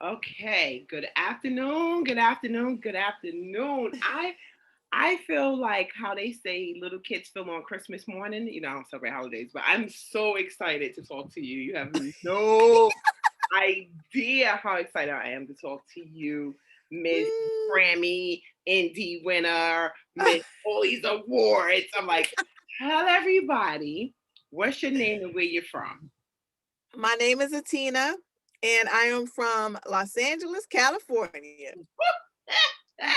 Okay. Good afternoon. Good afternoon. Good afternoon. I feel like how they say little kids feel on Christmas morning. You know, I don't celebrate holidays, but I'm so excited to talk to you. You have no idea how excited I am to talk to you, Miss Grammy, Indie winner, Miss all these awards. I'm like, tell everybody what's your name and where you're from. My name is Atina, and I am from Los Angeles, California. Yeah.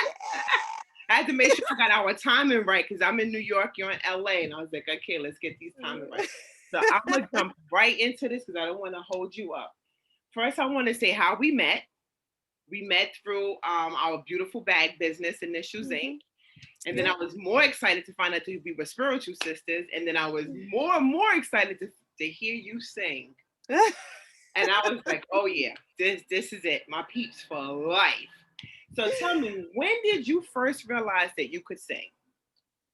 I had to make sure I got our timing right because I'm in New York, you're in LA, and I was like, okay, let's get these timing right. So I'm gonna jump right into this because I don't want to hold you up. First, I want to say how we met. We met through our beautiful bag business, Initials Inc. Mhm. And then I Yep. was more excited to find out that we were spiritual sisters. And then I was more and more excited to hear you sing. And I was like, oh yeah, this is it. My peeps for life. So tell me, when did you first realize that you could sing?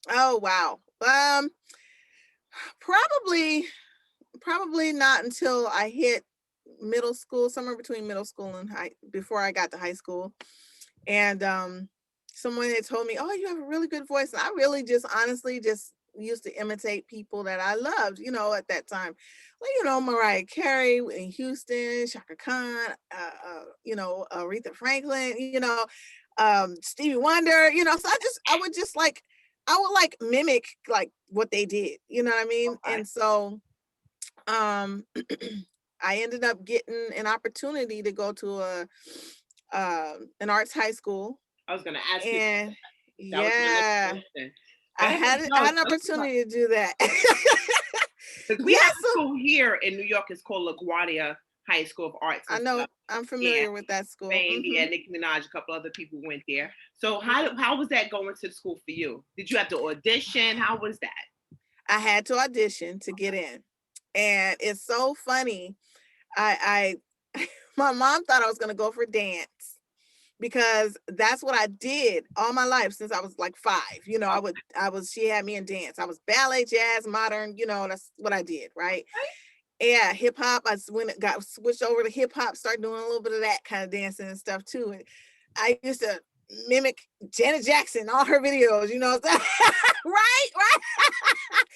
Oh wow. Probably probably not until I hit middle school, somewhere between middle school and high before I got to high school. And someone had told me, "Oh, you have a really good voice." And I really just honestly just used to imitate people that I loved, at that time. Like, Mariah Carey in Houston, Shaka Khan, Aretha Franklin, Stevie Wonder, so I would like mimic like what they did, you know what I mean? Okay. And so um I ended up getting an opportunity to go to an arts high school. I was gonna ask you about And that. That was my next yeah, question. Go I ahead, had I no, had an tell us about opportunity to do that. because we Yeah, have a so school here in New York. It's called LaGuardia High School of Arts I and know stuff. I'm Yeah, familiar with that school. Fame. Yeah, Nicki Minaj, a couple other people went there. So Yep. how was that going to the school for you? Did you have to audition? How was that? I had to audition to get in. And it's so funny. I my mom thought I was gonna go for dance because that's what I did all my life since I was like 5. She had me in dance. I was ballet, jazz, modern, that's what I did, right? Yeah, hip hop. When it got switched over to hip hop, started doing a little bit of that kind of dancing and stuff too. And I used to mimic Janet Jackson, all her videos, right, right,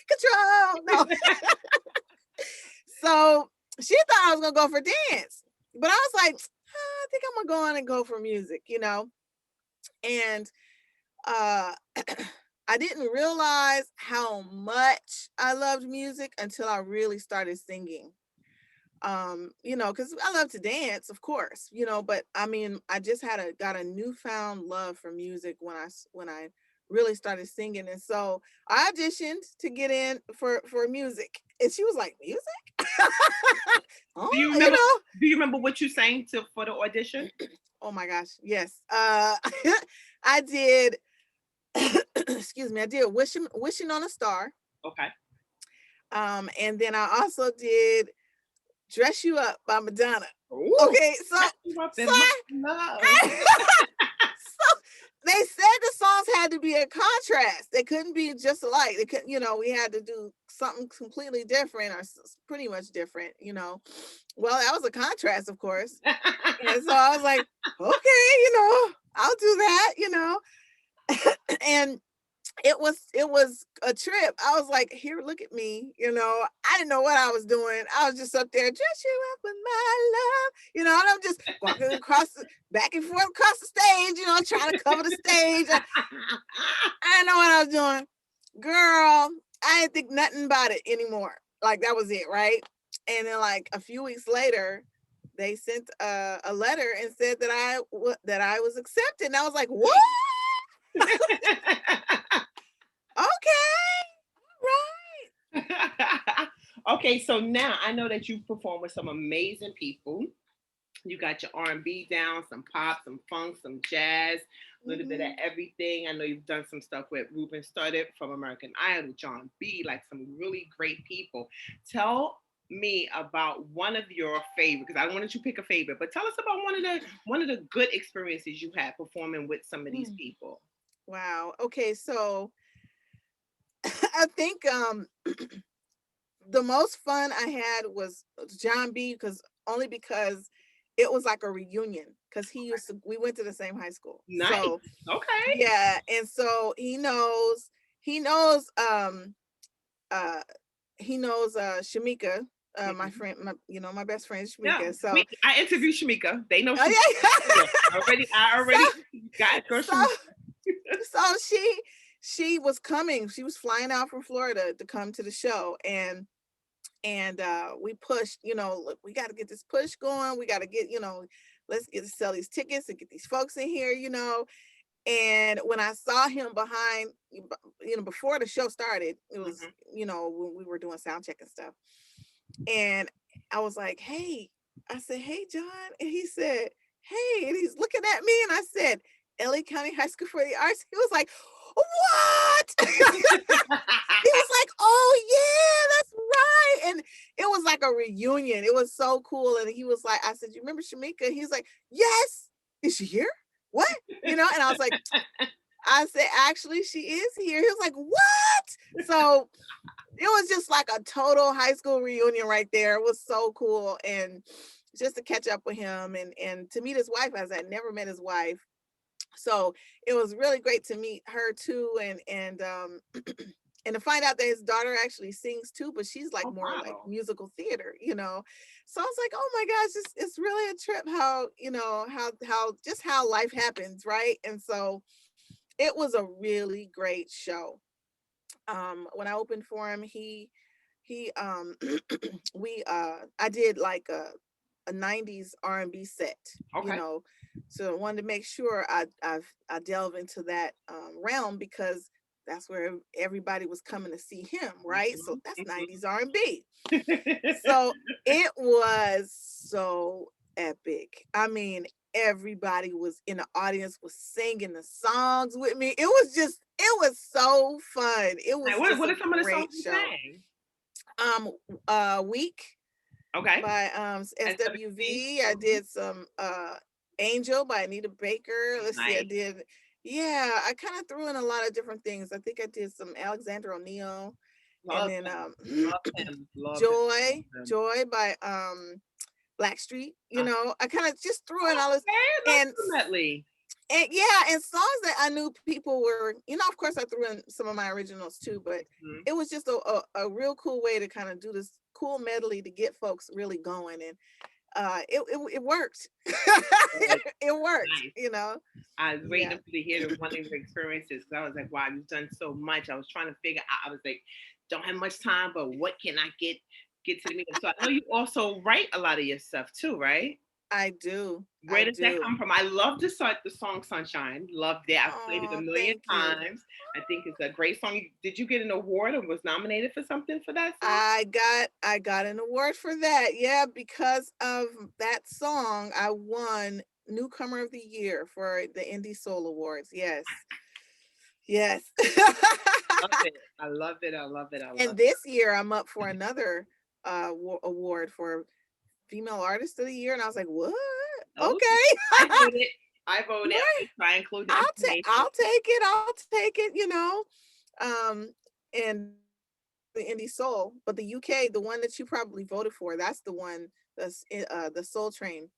control. No, so she thought I was gonna go for dance, but I was like, I think I'm gonna go on and go for music. And uh I didn't realize how much I loved music until I really started singing. Because I love to dance, of course, but I mean, I just got a newfound love for music when I really started singing. And so I auditioned to get in for music, and she was like, music. Oh, Do you you remember? know Do you remember what you sang to for the audition? oh my gosh, yes. I did. Excuse me, I did wishing on a star. Okay. And then I also did Dress You Up by Madonna. Ooh, Okay, so dress you up so in my love. so they said the songs had to be a contrast. They couldn't be just alike. They could, we had to do something completely different or pretty much different. Well, that was a contrast, of course. And so I was like, okay, I'll do that. And it was a trip. I was like, here, look at me. I didn't know what I was doing. I was just up there, dress you up with my love. And I'm just walking back and forth across the stage, trying to cover the stage. I didn't know what I was doing. Girl, I didn't think nothing about it anymore. Like that was it, right? And then like a few weeks later, they sent a letter and said that I was accepted. And I was like, what? Okay, right. Okay, so now I know that you perform with some amazing people. You got your R&B down, some pop, some funk, some jazz, a little bit of Mhm. everything. I know you've done some stuff with Ruben Studdard from American Idol, John B, like some really great people. Tell me about one of your favorite, because I wanted you to pick a favorite, but tell us about one of the good experiences you had performing with some of these Mm. people. Wow. Okay, so I think the most fun I had was John B because only because it was like a reunion because we went to the same high school. Nice. So Okay. yeah, and so he knows uh Shamika, my Mhm. friend, my best friend Yeah, Shamika. So I interviewed Shamika. They know oh Shamika. Yeah, yeah. I so already got girl so Shamika. so she was coming. She was flying out from Florida to come to the show, and we pushed. Look, we got to get this push going. We got to get let's get sell these tickets and get these folks in here. And when I saw him behind, before the show started, it was Mhm. when we were doing sound check and stuff, and I was like, "Hey," I said, "Hey, John," and he said, "Hey," and he's looking at me, and I said, "LA County High School for the Arts." He was like, "What?" He was like, "Oh yeah, that's right," and it was like a reunion. It was so cool, and he was like, "I said, you remember Shamika?" He was like, "Yes." Is she here? What? And I was like, I said, "Actually, she is here." He was like, "What?" So it was just like a total high school reunion right there. It was so cool, and just to catch up with him and to meet his wife, as I never met his wife. So it was really great to meet her too, and and to find out that his daughter actually sings too, but she's like Oh more like wow. musical theater. So I was like, oh my gosh, it's really a trip how how life happens, right? And so it was a really great show. When I opened for him, he we I did like a 90s R&B set, you Okay. know. So I wanted to make sure I delve into that realm because that's where everybody was coming to see him, right? So Mhm, that's mhm. 90s R&B. So it was so epic. I mean, everybody was in the audience was singing the songs with me. It was so fun. It Like, was just what a are some of the songs great you show. sang? Um Week Okay. by SWC. SWV. I Mhm. did some Angel by Anita Baker. Let's see, I Nice. did I kind of threw in a lot of different things. I think I did some Alexander O'Neill, and Love then him. Love him. Love him. Joy, Love him. Joy by Blackstreet. Uh, I kind of just threw in all this, okay, love and the medley. yeah, and songs that I knew people were, of course I threw in some of my originals too, but Mhm. it was just a real cool way to kind of do this cool medley to get folks really going. And it worked. Good. It worked, Nice. you know. I was Yeah. waiting for to hear one of your experiences because I was like, wow, you've done so much. I was trying to figure out. I was like, don't have much time, but what can I get to the meeting? So I know you also write a lot of your stuff too, right? I do. Where I does that do. come from? I love the song Sunshine. Loved it. I've played it a Oh, million thank you. times. I think it's a great song. Did you get an award or was nominated for something for that song? I got an award for that. Yeah, because of that song, I won Newcomer of the Year for the Indie Soul Awards. Yes. Yes. Love it. I love it. I love it. I love And this year I'm up for another award for Female Artist of the Year. And I was like, what? it. Oh, I Okay. voted. I voted. I'm Right. gonna try and include the information. I'll take it. I'll take it. And the Indie Soul, but the UK, the one that you probably voted for, that's the one that's the Soul Train,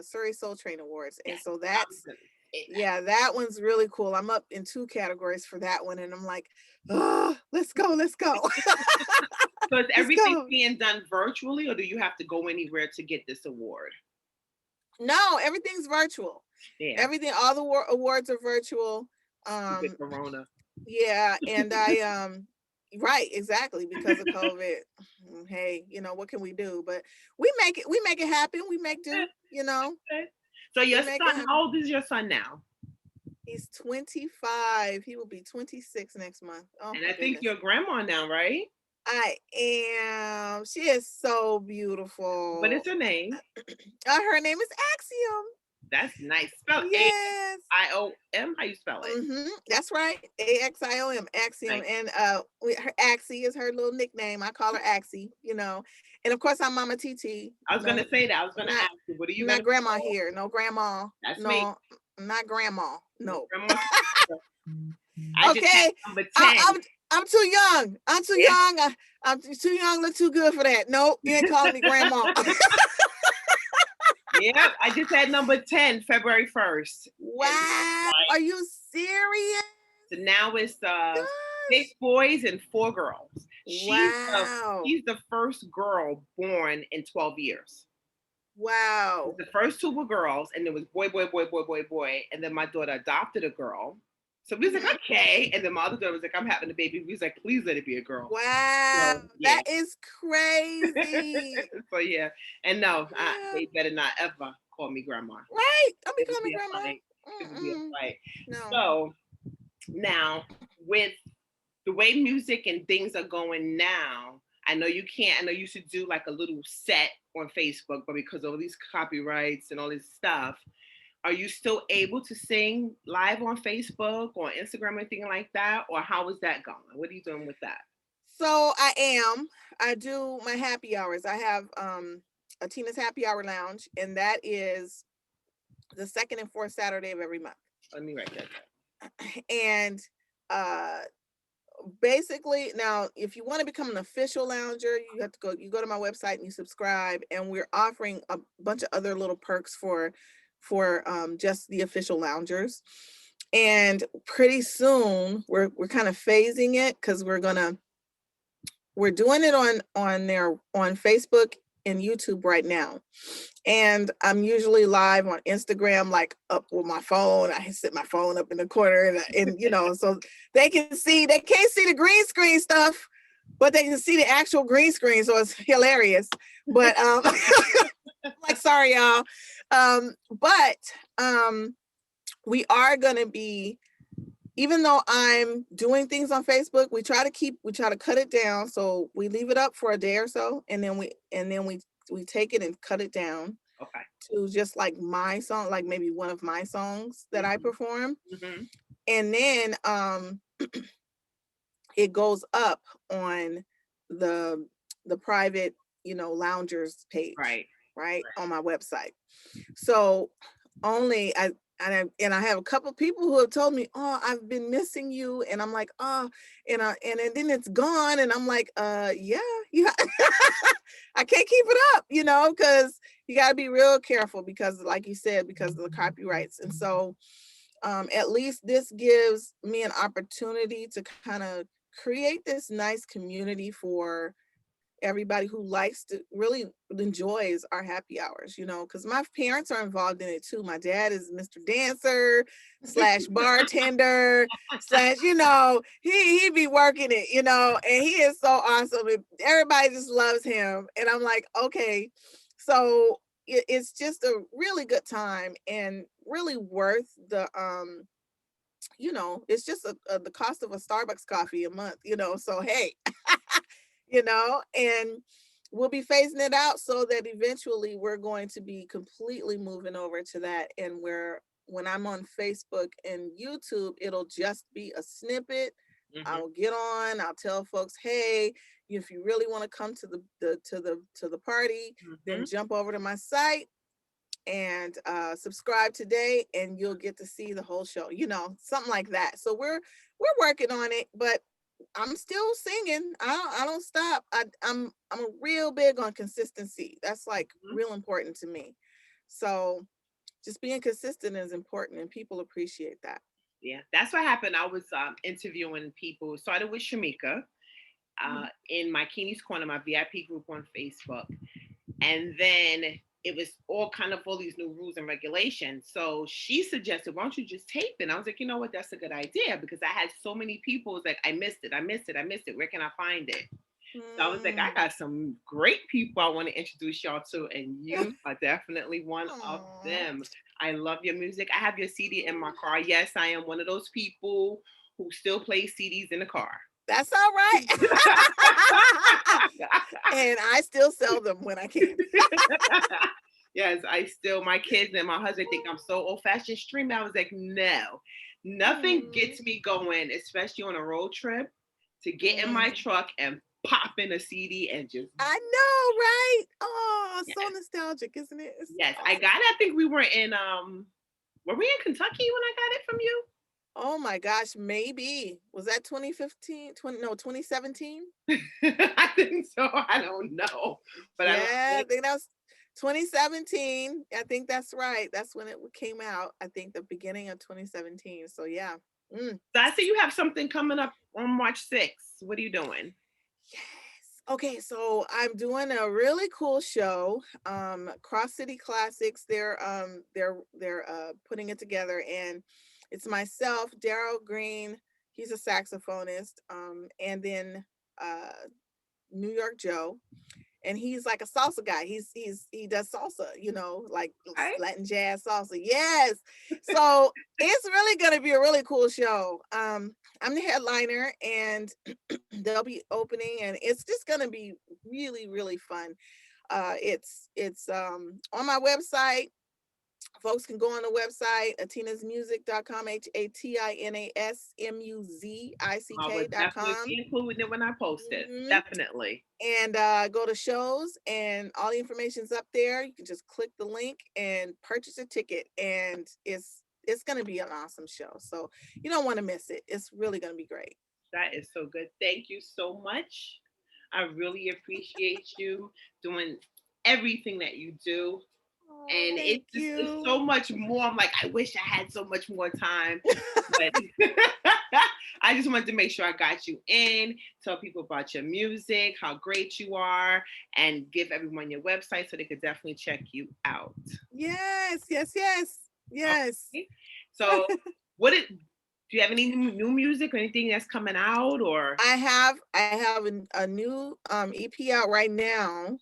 Surrey Soul Train Awards. And Yes. so I was that's gonna say that. yeah, that one's really cool. I'm up in two categories for that one, and I'm like, oh, let's go, let's go, So is let's everything go. being done virtually, or do you have to go anywhere to get this award? No, everything's virtual. Yeah, Everything, all the awards are virtual. stupid Um, Corona. yeah, and I right, exactly, because of COVID. Hey, what can we do? But we make it happen. We make do, Okay. So we your make it son, happen. how old is your son now? He's 25. He will be 26 next month. Oh And my I think goodness. you're grandma now, right? I am. She is so What is beautiful. her name? Her name is Axiom. That's nice. Spell Yes. AIOM. How you spell it? That's right. AXIOM, Axiom. Nice. And her Axie is her little nickname. I call her Axie. And of course I'm Mama TT. I was No, gonna say that. I was I'm gonna not ask you, what are you gonna not grandma call? here. No grandma. That's me. No, I'm not grandma. No, No. grandma's. I just had Okay. number I, 10. I'm too young. I'm too Yeah. young. I'm too young. Look too good for that. Nope, you ain't calling me grandma. Yep, I just had number 10, February 1st. And Wow. like, Are you serious? so now it's Gosh. 6 boys and 4 girls. Wow. She's the first girl born in 12 years. Wow. The first 2 were girls, and it was boy, boy, boy, boy, boy, boy. And then my daughter adopted a girl. So we was like, Mhm. okay. And then my other daughter was like, I'm having a baby. We was like, please let it be a girl. Wow. So yeah. That is crazy. So yeah. And no, Yeah. they better not ever call me grandma. Right. I'm It would becoming be a grandma. fight. It would be a Mm-mm. fight. No. So now with the way music and things are going now, I know you can't. I know you should do like a little set on Facebook, but because of all these copyrights and all this stuff, are you still able to sing live on Facebook or Instagram or anything like that? Or how is that going? What are you doing with that? So I am. I do my happy hours. I have a Tina's Happy Hour Lounge, and that is the second and fourth Saturday of every month. Let me write that down. And uh basically, now if you want to become an official lounger, you go to my website and you subscribe, and we're offering a bunch of other little perks for just the official loungers. And pretty soon we're kind of phasing it, because we're doing it on Facebook and YouTube right now. And I'm usually live on Instagram, like up with my phone. I sit my phone up in the corner, and so they can't see the green screen stuff, but they can see the actual green screen. So it's hilarious. But like, sorry, y'all. But we are gonna be, even though I'm doing things on Facebook, we try to cut it down. So we leave it up for a day or so, and then we take it and cut it down Okay. to just like my song, like maybe one of my songs that I Mm-hmm. perform. Mm-hmm. And then it goes up on the private, loungers page, Right. right, Right. on my website. So only I have a couple people who have told me, "Oh, I've been missing you," and I'm like, "Oh," and then it's gone, and I'm like, yeah, yeah." I can't keep it up, because you got to be real careful, because, like you said, because of the copyrights. And so, at least this gives me an opportunity to kind of create this nice community for everybody who likes to really enjoys our happy hours, because my parents are involved in it too. My dad is Mr. Dancer slash bartender slash, he be working it, and he is so awesome. Everybody just loves him. And I'm like, okay, so it's just a really good time, and really worth the it's just the cost of a Starbucks coffee a month, so hey. And we'll be phasing it out, so that eventually we're going to be completely moving over to that. And where, when I'm on Facebook and YouTube, it'll just be a snippet. Mm-hmm. I'll get on, I'll tell folks, hey, if you really want to come to the party, then Mm-hmm. jump over to my site and subscribe today, and you'll get to see the whole show, something like that. So we're working on it, but I'm still singing. I don't stop. I'm real big on consistency. That's like Mm-hmm. real important to me. So just being consistent is important, and people appreciate that. Yeah, that's what happened. I was interviewing people. Started with Shamika Mhm. in my Keeney's Corner, my VIP group on Facebook, and then it was all these new rules and regulations. So she suggested, why don't you just tape it? And I was like, you know what, that's a good idea, because I had so many people was like, I missed it, I missed it, I missed it. Where can I find it? So I was like, I Mm. got some great people I want to introduce y'all to, and you are definitely one of Aw. them. I love your music. I have your CD in my car. Yes, I am one of those people who still plays CDs in the car. That's all right. And I still sell them when I can. Yes, my kids and my husband think I'm so old fashioned streaming. I was like, no, nothing Mm. gets me going, especially on a road trip, to get in my Mm. truck and pop in a CD and just, I know, right? Oh, yes, so nostalgic, isn't it? It's yes. I awesome. got it. I think we were we in Kentucky when I got it from you? Oh my gosh, maybe. Was that 2015? 2017? I think so. I don't know, but I love Yeah, I it. think that was 2017. I think that's right. That's when it came out. I think the beginning of 2017. So yeah. Mm. So I see you have something coming up on March 6th. What are you doing? Yes. Okay, so I'm doing a really cool show. Cross City Classics. They're putting it together, and it's myself, Daryl Green. He's a saxophonist. And then uh New York Joe, and he's like a salsa guy. He does salsa, like Okay. Latin jazz salsa. Yes. So it's really gonna be a really cool show. I'm the headliner, and they'll be opening, and it's just gonna be really, really fun. It's on my website. Folks can go on the website, atinasmusic.com, I would definitely hatinasmusic.com. be including it when I post it. Mhm. Definitely. And go to shows, and all the information's up there. You can just click the link and purchase a ticket, and it's going to be an awesome show. So you don't want to miss it. It's really going to be great. That is so good. Thank you so much. I really appreciate you doing everything that you do. Oh, And thank it's you. so much more. I'm like, I wish I had so much more time. But I just wanted to make sure I got you in, tell people about your music, how great you are, and give everyone your website so they could definitely check you out. Yes, yes, yes, yes. Okay. So, do you have any new music or anything that's coming out or? I have a new EP out right now.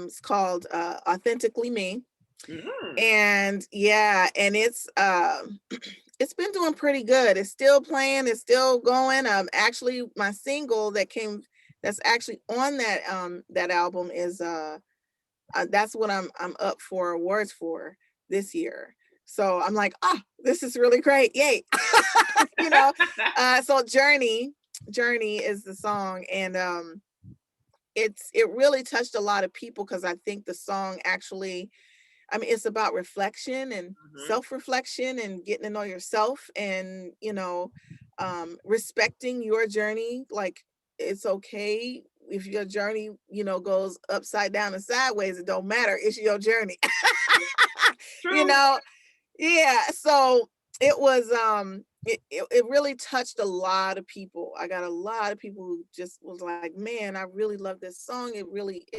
It's called Authentically Me. Mm, And yeah, and it's been doing pretty good. It's still playing, it's still going. Actually, my single that's actually on that album is that's what I'm up for awards for this year. So I'm like, this is really great. Yay. you know. So Journey is the song, and it really touched a lot of people, because I think the song actually, I mean, it's about reflection and mhm. self-reflection and getting to know yourself, and respecting your journey. Like, it's okay if your journey, goes upside down and sideways. It don't matter. It's your journey. you True. know, yeah. So it really touched a lot of people. I got a lot of people who just was like, man, I really love this song. It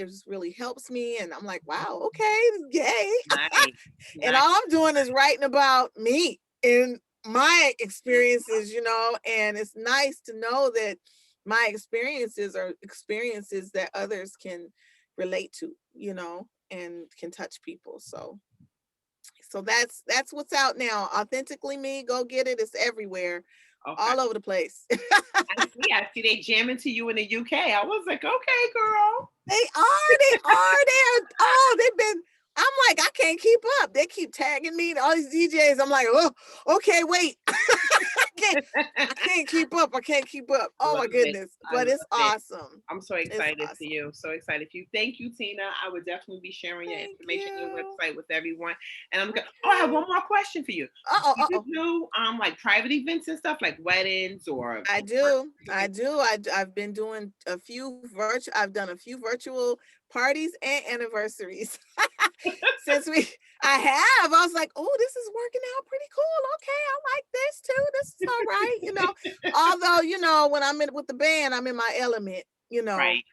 just really helps me. And I'm like, wow, okay, yay. Nice. And Nice. all I'm doing is writing about me and my experiences, and it's nice to know that my experiences are experiences that others can relate to, and can touch people. So that's what's out now. Authentically Me, go get it. It's everywhere, Okay. all over the place. I see they jamming to you in the UK. I was like, okay, girl. They've been. I'm like, I can't keep up. They keep tagging me, all these DJs. I'm like, oh, okay, wait. can't I can't keep up. I can't keep up. I Oh love my it. goodness. I But love it's it. awesome. I'm so It's excited for awesome. you. So excited for you. Thank you, Tina. I would definitely be sharing your Thank information, your you. website with everyone. And I'm going. Oh, I have Okay. one more question for you. Uh-oh, Do you uh-oh. do like private events and stuff like weddings or? I do. I do. I've been doing I've done a few virtual parties and anniversaries. Since I have, I was like, oh, this is working out pretty cool. Okay, I like this too. This is all right. Although, when I'm in with the band, I'm in my element. Right.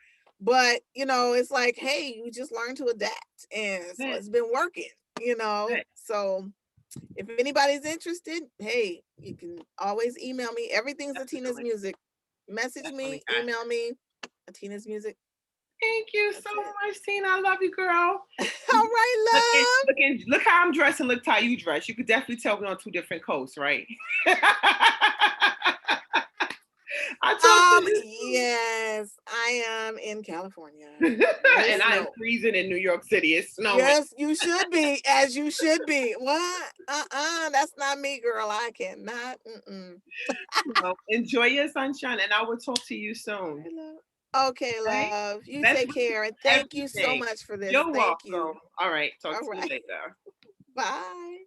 But, it's like, hey, you just learn to adapt. And so Good. it's been working. Good. So if anybody's interested, hey, you can always email me. Everything's Atina's Definitely. Music. Message Definitely me, got email me, Atina's Music. Thank you That's so it. much, Tina. I love you, girl. All right, Look how I'm dressed and look how you dress. You could definitely tell we're on two different coasts, right? I told Yes, I am in California you, where it and I am snow. freezing in New York City. It's snowing. Yes, you should be, as you should be. What? That's not me, girl. I cannot. Mm-mm. Well, enjoy your sunshine, and I will talk to you All soon. right, love. Okay, Okay. love. You Best take wishes care, and for thank you so everything. much for this. You're Thank you. welcome. All right. Talk All to you right. later. Bye.